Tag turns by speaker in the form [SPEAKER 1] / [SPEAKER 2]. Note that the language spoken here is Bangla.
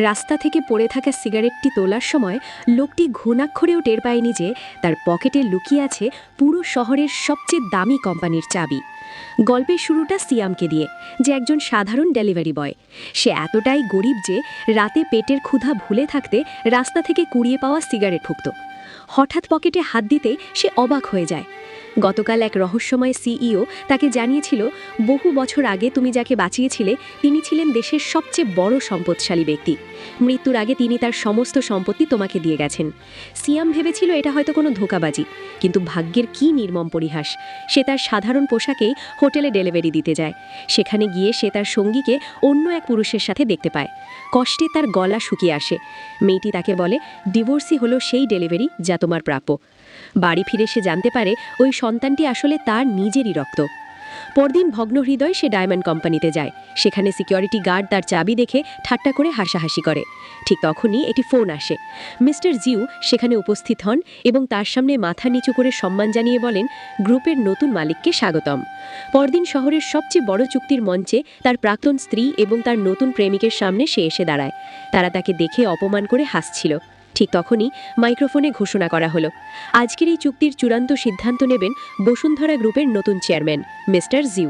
[SPEAKER 1] রাস্তা থেকে পড়ে থাকা সিগারেটটি তোলার সময় লোকটি ঘুণাক্ষরেও টের পায়নি যে তার পকেটে লুকিয়ে আছে পুরো শহরের সবচেয়ে দামি কোম্পানির চাবি। গল্পের শুরুটা সিয়ামকে দিয়ে, যে একজন সাধারণ ডেলিভারি বয়। সে এতটাই গরিব যে রাতে পেটের ক্ষুধা ভুলে থাকতে রাস্তা থেকে কুড়িয়ে পাওয়া সিগারেট ফুঁকত। হঠাৎ পকেটে হাত দিতে সে অবাক হয়ে যায়। গতকাল এক রহস্যময় সিইও তাকে জানিয়েছিল, বহু বছর আগে তুমি যাকে বাঁচিয়েছিলে তিনি ছিলেন দেশের সবচেয়ে বড় সম্পদশালী ব্যক্তি। মৃত্যুর আগে তিনি তার সমস্ত সম্পত্তি তোমাকে দিয়ে গেছেন। সিয়াম ভেবেছিল এটা হয়তো কোনো ধোঁকাবাজি, কিন্তু ভাগ্যের কী নির্মম পরিহাস। সে তার সাধারণ পোশাকেই হোটেলে ডেলিভারি দিতে যায়। সেখানে গিয়ে সে তার সঙ্গীকে অন্য এক পুরুষের সাথে দেখতে পায়। কষ্টে তার গলা শুকিয়ে আসে। মেয়েটি তাকে বলে, ডিভোর্সই হলো সেই ডেলিভারি যা তোমার প্রাপ্য। বাড়ি ফিরে সে জানতে পারে ওই সন্তানটি আসলে তার নিজেরই রক্ত। পরদিন ভগ্ন হৃদয় সে ডায়মন্ড কোম্পানিতে যায়। সেখানে সিকিউরিটি গার্ড তার চাবি দেখে ঠাট্টা করে হাসাহাসি করে। ঠিক তখনই একটি ফোন আসে। মিস্টার জিউ সেখানে উপস্থিত হন এবং তার সামনে মাথা নিচু করে সম্মান জানিয়ে বলেন, গ্রুপের নতুন মালিককে স্বাগতম। পরদিন শহরের সবচেয়ে বড় চুক্তির মঞ্চে তার প্রাক্তন স্ত্রী এবং তার নতুন প্রেমিকের সামনে সে এসে দাঁড়ায়। তারা তাকে দেখে অপমান করে হাসছিল। ঠিক তখনই মাইক্রোফোনে ঘোষণা করা হলো, আজকের এই চুক্তির চূড়ান্ত সিদ্ধান্ত নেবেন বসুন্ধরা গ্রুপের নতুন চেয়ারম্যান মিস্টার জিউ।